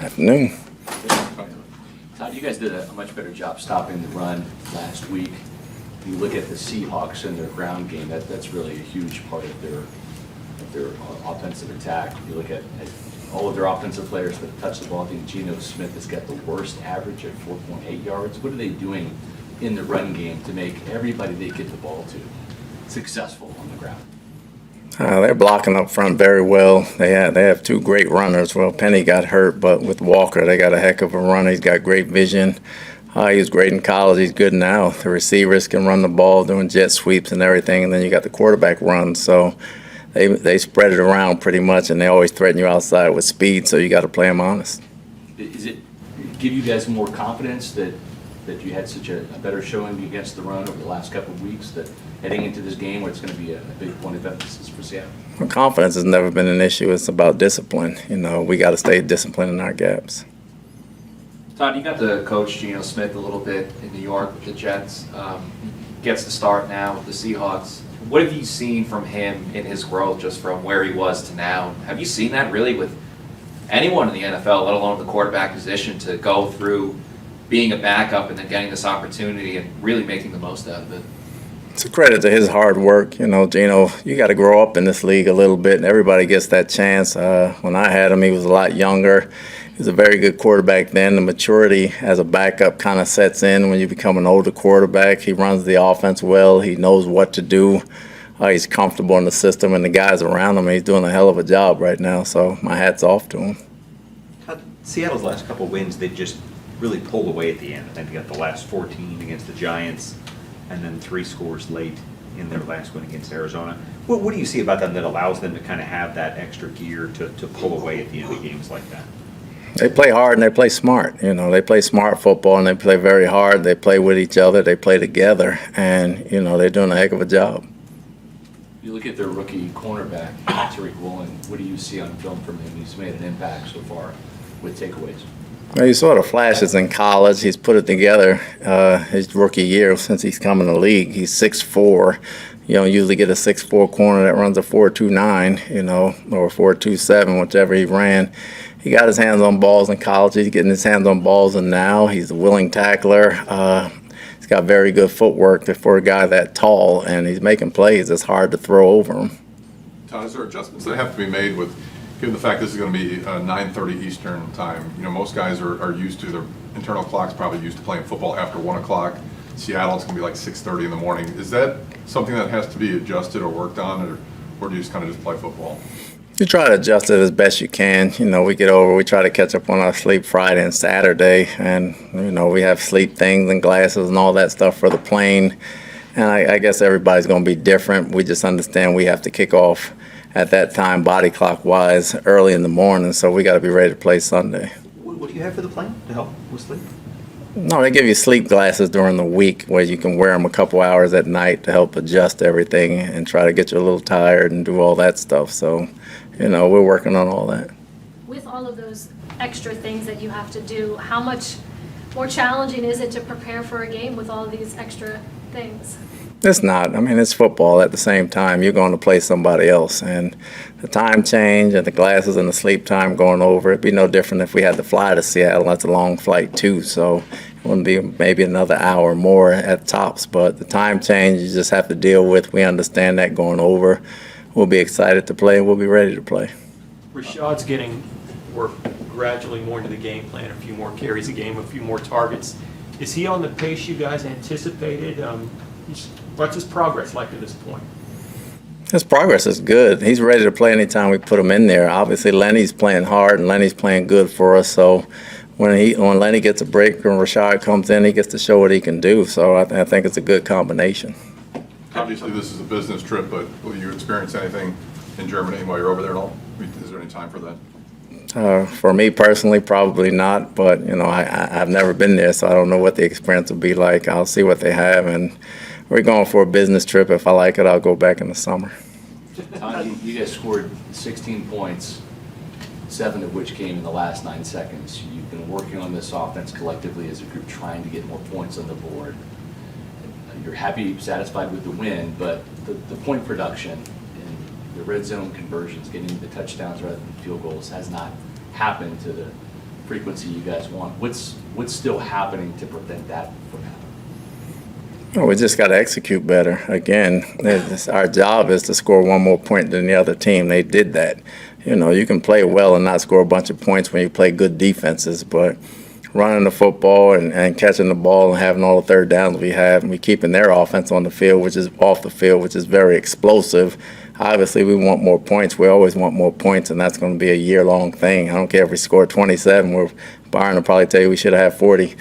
Afternoon. Todd, you guys did a much better job stopping the run last week. You look at the Seahawks and their ground game, that's really a huge part of their offensive attack. You look at all of their offensive players that touch the ball. I think Geno Smith has got the worst average at 4.8 yards. What are they doing in the run game to make everybody they get the ball to successful on the ground? They're blocking up front very well. They have two great runners. Well, Penny got hurt, but with Walker, they got a heck of a runner. He's got great vision. He was great in college. He's good now. The receivers can run the ball, doing jet sweeps and everything, and then you got the quarterback run. So they spread it around pretty much, and they always threaten you outside with speed, so you got to play them honest. Is it give you guys more confidence that you had such a better showing against the run over the last couple of weeks, that heading into this game where it's going to be a big point of emphasis for Seattle? Well, confidence has never been an issue. It's about discipline. We got to stay disciplined in our gaps. Todd, you got to coach Geno Smith a little bit in New York with the Jets. Gets to start now with the Seahawks. What have you seen from him in his growth just from where he was to now? Have you seen that really with anyone in the NFL, let alone the quarterback position, to go through being a backup and then getting this opportunity and really making the most out of it? It's a credit to his hard work. Geno, you got to grow up in this league a little bit, and everybody gets that chance. When I had him, he was a lot younger. He was a very good quarterback then. The maturity as a backup kind of sets in when you become an older quarterback. He runs the offense well. He knows what to do. He's comfortable in the system, and the guys around him, he's doing a hell of a job right now. So my hat's off to him. Seattle's last couple of wins, they just really pulled away at the end. I think they got the last 14 against the Giants, and then 3 scores late in their last win against Arizona. What do you see about them that allows them to kind of have that extra gear to pull away at the end of games like that? They play hard and they play smart. They play smart football and they play very hard. They play with each other. They play together, and they're doing a heck of a job. You look at their rookie cornerback, Tariq Woolen. What do you see on film from him? He's made an impact so far with takeaways. Well, you saw the flashes in college. He's put it together his rookie year since he's come in the league. He's 6'4". You don't usually get a 6'4" corner that runs a 4.29, or 4.27, whichever he ran. He got his hands on balls in college. He's getting his hands on balls, and now he's a willing tackler. He's got very good footwork for a guy that tall, and he's making plays. It's hard to throw over him. Todd, is there adjustments that have to be made with, given the fact this is going to be 9:30 Eastern time? Most guys are used to, their internal clock's probably used to playing football after 1 o'clock. Seattle, it's going to be like 6:30 in the morning. Is that something that has to be adjusted or worked on, or do you just kind of play football? You try to adjust it as best you can. We try to catch up on our sleep Friday and Saturday, and we have sleep things and glasses and all that stuff for the plane. And I guess everybody's going to be different. We just understand we have to kick off at that time, body clock wise, early in the morning, so we got to be ready to play Sunday. What do you have for the plane to help with sleep? No, they give you sleep glasses during the week where you can wear them a couple hours at night to help adjust everything and try to get you a little tired and do all that stuff. So, we're working on all that. With all of those extra things that you have to do, how much more challenging is it to prepare for a game with all of these extra things? It's not. It's football. At the same time, you're going to play somebody else. And the time change and the glasses and the sleep time going over, it'd be no different if we had to fly to Seattle. That's a long flight, too. So it wouldn't be maybe another hour more at tops. But the time change, you just have to deal with. We understand that going over. We'll be excited to play, and we'll be ready to play. Rashad's getting work gradually more into the game plan, a few more carries a game, a few more targets. Is he on the pace you guys anticipated? What's his progress like to this point? His progress is good. He's ready to play anytime we put him in there. Obviously, Lenny's playing hard, and Lenny's playing good for us. So when Lenny gets a break and Rashad comes in, he gets to show what he can do. So I think it's a good combination. Obviously, this is a business trip, but will you experience anything in Germany while you're over there at all? Is there any time for that? For me personally, probably not. But I've never been there, so I don't know what the experience will be like. I'll see what they have, and we're going for a business trip. If I like it, I'll go back in the summer. Todd, you guys scored 16 points, 7 of which came in the last 9 seconds. You've been working on this offense collectively as a group, trying to get more points on the board. You're happy, satisfied with the win, but the point production and the red zone conversions, getting the touchdowns rather than field goals, has not happened to the frequency you guys want. What's still happening to prevent that from happening? Well, we just got to execute better. Again, our job is to score one more point than the other team. They did that. You know, you can play well and not score a bunch of points when you play good defenses, but running the football and catching the ball and having all the third downs we have, and we keeping their offense on the field, which is off the field, which is very explosive. Obviously, we want more points. We always want more points, and that's going to be a year-long thing. I don't care if we score 27. Byron will probably tell you we should have had 40.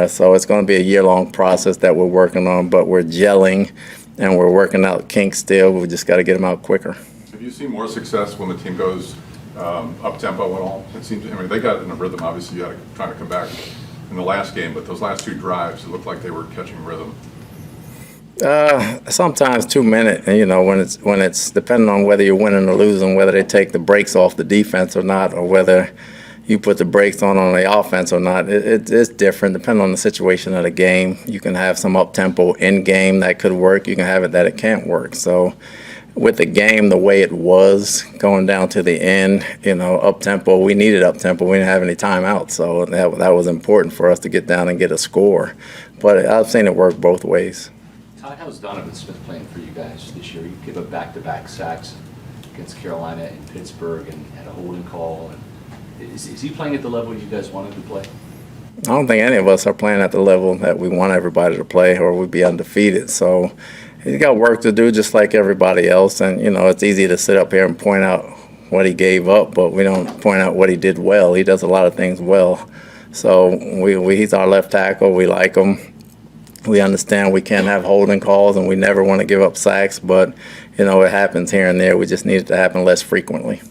So it's going to be a year-long process that we're working on, but we're gelling, and we're working out kinks still. We just got to get them out quicker. Have you seen more success when the team goes up-tempo at all? It seems, I mean, they got in a rhythm. Obviously, you got to try to come back in the last game, but those last two drives, it looked like they were catching rhythm. Sometimes 2 minutes, you know, when it's depending on whether you're winning or losing, whether they take the brakes off the defense or not, or whether you put the brakes on the offense or not. It's different depending on the situation of the game. You can have some up-tempo in game that could work. You can have it that it can't work. So with the game the way it was going down to the end, you know, up-tempo, we needed up-tempo. We didn't have any timeouts, so that was important for us to get down and get a score. But I've seen it work both ways. Todd, how's Donovan Smith playing for you guys this year? You give up back-to-back sacks against Carolina and Pittsburgh and had a holding call. Is he playing at the level you guys wanted to play? I don't think any of us are playing at the level that we want everybody to play, or we'd be undefeated. So he's got work to do just like everybody else. And, you know, it's easy to sit up here and point out what he gave up, but we don't point out what he did well. He does a lot of things well. So he's our left tackle. We like him. We understand we can't have holding calls, and we never want to give up sacks. But, you know, it happens here and there. We just need it to happen less frequently.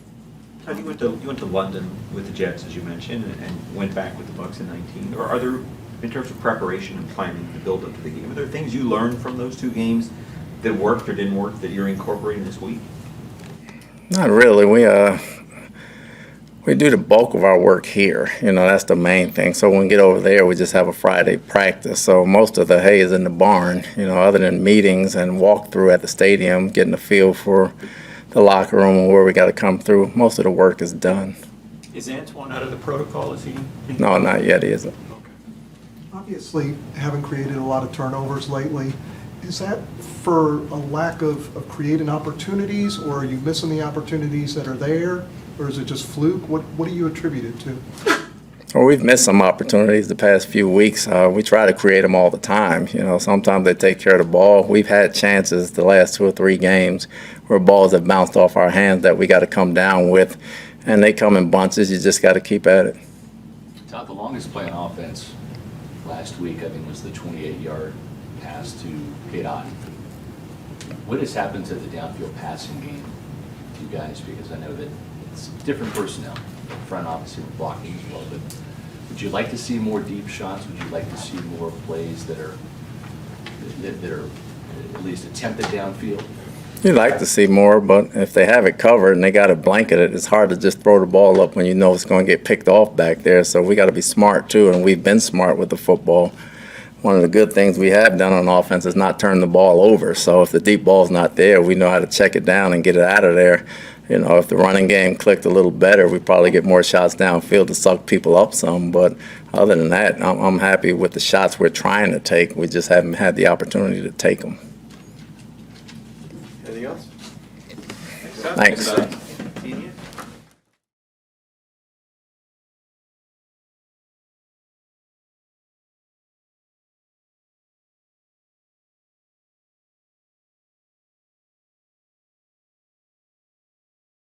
Todd, you went to London with the Jets, as you mentioned, and went back with the Bucs in 19. Or are there, in terms of preparation and planning the build up to the game, are there things you learned from those two games that worked or didn't work that you're incorporating this week? Not really. We do the bulk of our work here. You know, that's the main thing. So when we get over there, we just have a Friday practice. So most of the hay is in the barn, you know, other than meetings and walkthrough at the stadium, getting a feel for the locker room and where we got to come through. Most of the work is done. Is Antoine out of the protocol? Is he? No, not yet. He isn't. Obviously, haven't created a lot of turnovers lately. Is that for a lack of creating opportunities, or are you missing the opportunities that are there, or is it just fluke? What do you attribute it to? Well, we've missed some opportunities the past few weeks. We try to create them all the time. You know, sometimes they take care of the ball. We've had chances the last 2 or 3 games where balls have bounced off our hands that we got to come down with, and they come in bunches. You just got to keep at it. Todd, the longest play on offense last week, I think, was the 28-yard pass to K-Dot. What has happened to the downfield passing game to you guys? Because I know that it's different personnel, front office and blocking as well, but would you like to see more deep shots? Would you like to see more plays that are at least attempted downfield? You'd like to see more, but if they have it covered and they got it blanketed, it's hard to just throw the ball up when you know it's going to get picked off back there. So we got to be smart too, and we've been smart with the football. One of the good things we have done on offense is not turn the ball over. So if the deep ball's not there, we know how to check it down and get it out of there. You know, if the running game clicked a little better, we probably get more shots downfield to suck people up some. But other than that, I'm happy with the shots we're trying to take. We just haven't had the opportunity to take them. Anything else? Thanks.